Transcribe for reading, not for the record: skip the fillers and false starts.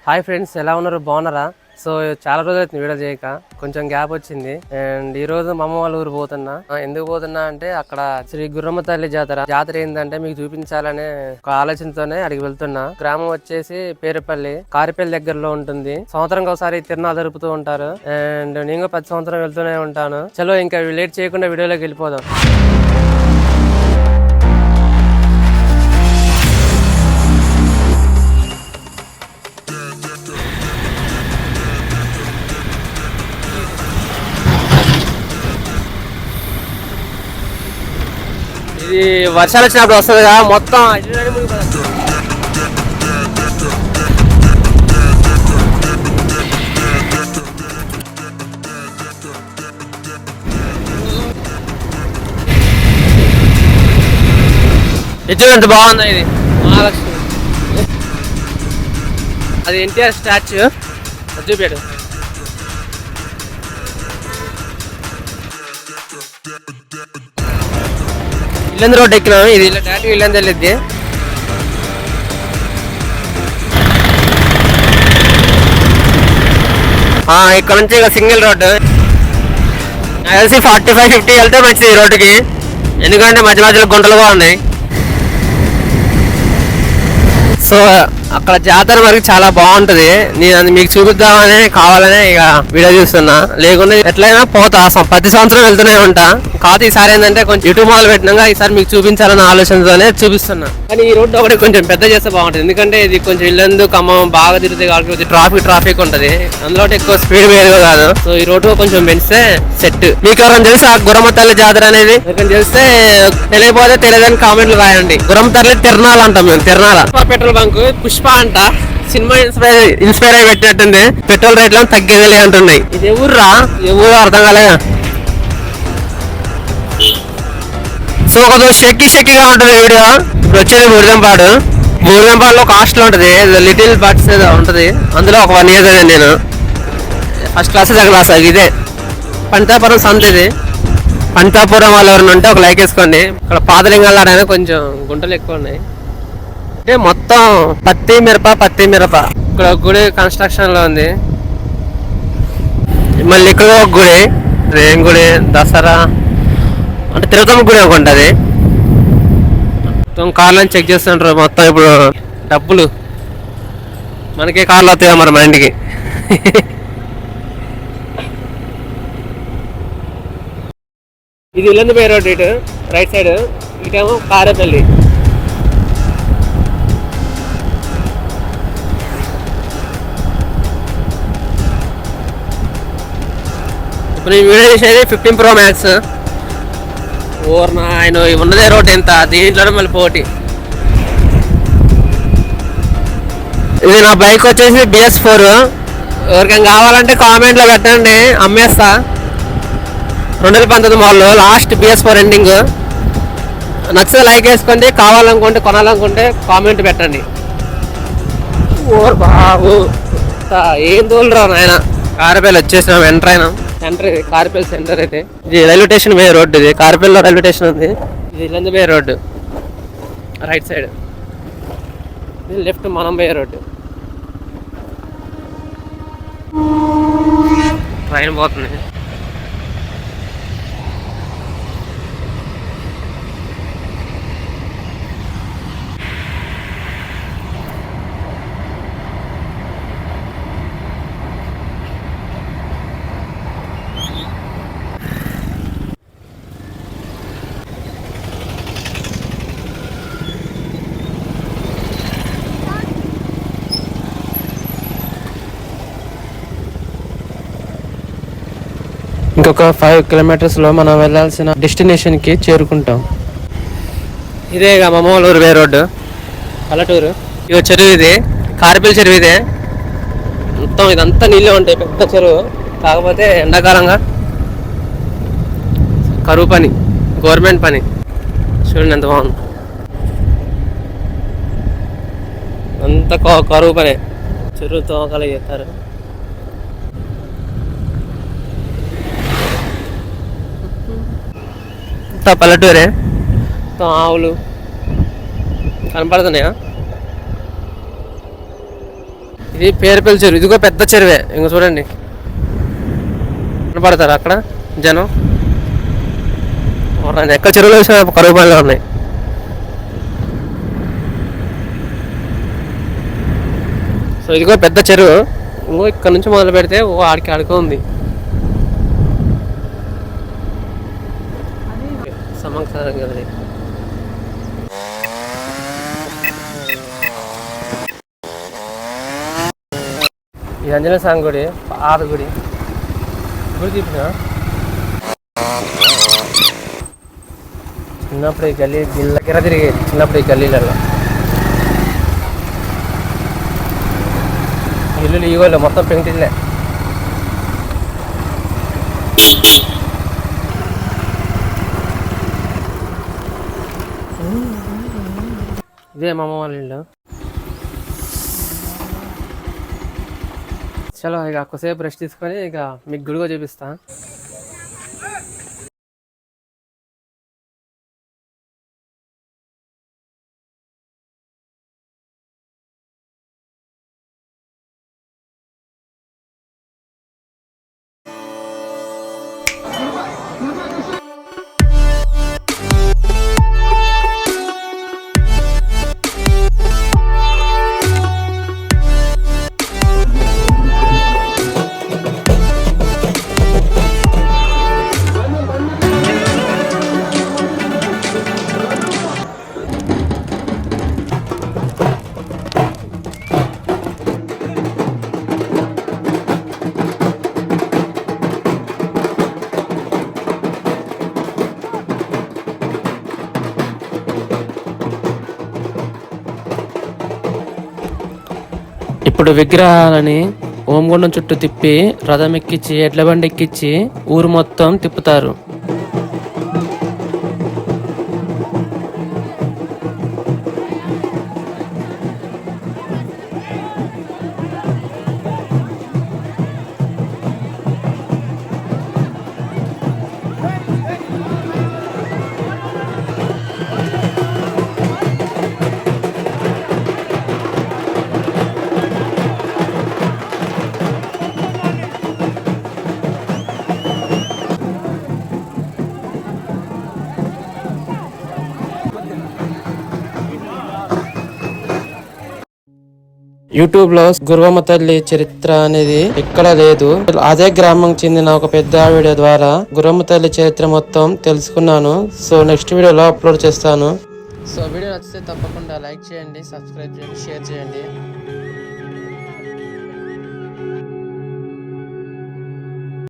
Hi friends, ఎలా ఉన్నారు? బాగున్నారా? సో చాలా రోజులు అవుతుంది వీడియో చేయక, కొంచెం గ్యాప్ వచ్చింది. అండ్ ఈ రోజు మా అమ్మ వాళ్ళ ఊరు పోతున్నా. ఎందుకు పోతున్నా అంటే అక్కడ శ్రీ గుర్రమ్మ తల్లి జాతర ఏంటంటే మీకు చూపించాలనే ఒక ఆలోచనతోనే అడిగి వెళ్తున్నా. గ్రామం వచ్చేసి పేరుపల్లి, కారిపల్లి దగ్గరలో ఉంటుంది. సంవత్సరంకి ఒకసారి తిరునాళ్ళు జరుపుతూ ఉంటారు. అండ్ నేను ప్రతి సంవత్సరం వెళ్తూనే ఉంటాను. చలో ఇంకా లేట్ చేయకుండా వీడియోలోకి వెళ్ళిపోదాం. ఇది వర్షాలు వచ్చినప్పుడు వస్తుంది కదా, మొత్తం ఎంత బాగుంది. ఇది మహాలక్ష్మి, అది ఎన్టీఆర్ స్టాచ్యూ. చూపాడు. ఇల్లందు రోడ్ ఎక్కినాము. ఇది ఇలా డైరెక్ట్ ఇల్లందు వెళ్ళిద్ది. ఇక్కడ నుంచి ఇక సింగిల్ రోడ్డు. కలిసి 45-50 వెళ్తే మంచిది ఈ రోడ్డుకి, ఎందుకంటే మధ్య మధ్యలో గుంటలుగా ఉన్నాయి. సో అక్కడ జాతర వరకు చాలా బాగుంటది. నేను మీకు చూపిద్దామని కావాలనే ఇక వీడియో చూస్తున్నా, లేకుండా ఎట్లయినా పోతా. ప్రతి సంవత్సరం వెళ్తూనే ఉంటా. కాదు ఈసారి ఏంటంటే కొంచెం యూట్యూబ్ మొదలు పెట్టినాక ఈసారి మీకు చూపించాలన్న ఆలోచనతోనే చూపిస్తున్నా. కానీ ఈ రోడ్డు ఒకటి కొంచెం పెద్ద చేస్తే బాగుంటుంది, ఎందుకంటే ఇది కొంచెం ఇల్లందు ఖమ్మం బాగా తిరుగుతుంది కాబట్టి ట్రాఫిక్ ఉంటది. అందులో ఎక్కువ స్పీడ్ వేరుగా కాదు. సో ఈ రోడ్డు కొంచెం పెంచితే సెట్. మీకు ఎవరైనా తెలిసి ఆ గుర్రమ్మ తల్లి జాతర అనేది ఎవరైనా తెలిస్తే తెలియకపోతే తెలియదని కామెంట్లు రాయండి. గుర్రమ్మ తల్లి తిరణాలు అంటాం మేము, తిరణాల. పెట్రోల్ బంక్ పుష్ప అంట, సినిమా ఇన్స్పైర్ అయి పెట్టినట్టుంది. పెట్రోల్ రేట్లు తగ్గేది అంటున్నాయి. ఇది ఎవరురా, ఎవరు అర్థం కాలేగా. సో ఒక షెక్కిగా ఉంటుంది వీడియో. ఇప్పుడు వచ్చేది బూడిదంపాడులో ఒక హాస్టల్ ఉంటుంది, లిటిల్ బర్డ్స్ ఏదో ఉంటుంది. అందులో ఒక 1 ఇయర్ చదివాను నేను. First class second class. ఇదే పంతాపురం సంత. ఇది పంతాపురం వాళ్ళు ఎవరైనా ఉంటే ఒక లైక్ వేసుకోండి. ఇక్కడ పాతలింగాలు ఆడైనా కొంచెం గుంటలు ఎక్కువ ఉన్నాయి. అంటే మొత్తం పత్తి మిరప. ఇక్కడ ఒక గుడి కన్స్ట్రక్షన్ లో ఉంది. మళ్ళీ ఇక్కడ ఒక గుడి, రేం గుడి, దసరా అంటే తిరుపతి గుడి అనుకుంటుంది. మొత్తం కార్లను చెక్ చేస్తుంటారు. మొత్తం ఇప్పుడు డబ్బులు మనకే కార్లు వస్తాయా మరి మన ఇంటికి. ఇది ఇల్లందు పోయే రోడ్, ఇటు రైట్ సైడ్, ఇటేమో కారేపల్లి. ఇప్పుడు నేను వీడియో చేసేది 15 Pro Max. ఓర్నా ఆయన ఉన్నదే రోడ్ ఎంత, దీంట్లోనే మళ్ళీ పోటీ. ఇది నా బైక్ వచ్చేసి BS4. ఎవరికైనా కావాలంటే కామెంట్లో పెట్టండి, అమ్మేస్తా. 2019 మోడల్, లాస్ట్ BS4 ఎండింగ్. నచ్చితే లైక్ వేసుకోండి, కావాలనుకుంటే కొనాలనుకుంటే కామెంట్ పెట్టండి. ఓర్ బాబు ఏం తోలురా నాయన. కారపల్లి వచ్చేసినాం, ఎంటర్ అయినాం. కారిపల్లి సెంటర్ అయితే ఇది రైల్వే స్టేషన్ పోయే రోడ్డు. ఇది కారిపల్లిలో రైల్వే స్టేషన్ ఉంది. ఇది ఇల్లందు పోయే రోడ్డు రైట్ సైడ్. ఇది లెఫ్ట్ మనం పోయే రోడ్డు. ట్రైన్ పోతుంది. ఇంకొక 5 కిలోమీటర్స్లో మనం వెళ్ళాల్సిన డెస్టినేషన్కి చేరుకుంటాం. ఇదే మమ్మూరు వే రోడ్డు, పల్లెటూరు. ఇక చెరువు, ఇది కారిపల్లి చెరువు. ఇదే మొత్తం ఇదంతా నీళ్ళే ఉంటాయి, పెద్ద చెరువు. కాకపోతే ఎండాకాలంగా కరువు పని, గవర్నమెంట్ పని. చూడండి ఎంత బాగుంది. అంత కరువు పనే, చెరువు తోకలు చేస్తారు. పల్లెటూరే, ఆవులు కనపడుతున్నాయా? ఇది పేరుపల్లి చెరువు. ఇదిగో పెద్ద చెరువే. ఇంకో చూడండి కనపడతారు అక్కడ జనం. ఎక్కడ చెరువులో వేసిన కరువు పనులు ఉన్నాయి. సో ఇదిగో పెద్ద చెరువు. ఇంకో ఇక్కడ నుంచి మొదలు పెడితే ఆడికి ఆడుకో ఉంది. సమాచారం కదా. ఈ ఆంజనేయ స్వామి గుడి, పాత గుడి. గుడి చూపిన చిన్నప్పుడు ఈ గల్లీ గిల్లకిర తిరిగేది. చిన్నప్పుడు ఈ గల్లీలలో ఇల్లు ఇవ్వలే, మొత్తం పెయింటిల్లే. ఇదే మా అమ్మ వాళ్ళ ఇల్లు. చలో ఇక కొద్దిసేపు రెస్ట్ తీసుకొని ఇక మీకు గుడిగా చూపిస్తా. ఇప్పుడు విగ్రహాలని ఓంగుండం చుట్టూ తిప్పి రథం ఎక్కించి ఎడ్ల బండి ఎక్కించి ఊరు మొత్తం తిప్పుతారు. యూట్యూబ్ లో గురవమ్మ తల్లి చరిత్ర అనేది ఎక్కడ లేదు. అదే గ్రామం చెందిన ఒక పెద్ద వీడియో ద్వారా గురవమ్మ తల్లి చరిత్ర మొత్తం తెలుసుకున్నాను. సో నెక్స్ట్ వీడియోలో అప్లోడ్ చేస్తాను. సో వీడియో నచ్చితే తప్పకుండా లైక్ చేయండి, సబ్స్క్రైబ్ చేయండి, షేర్ చేయండి.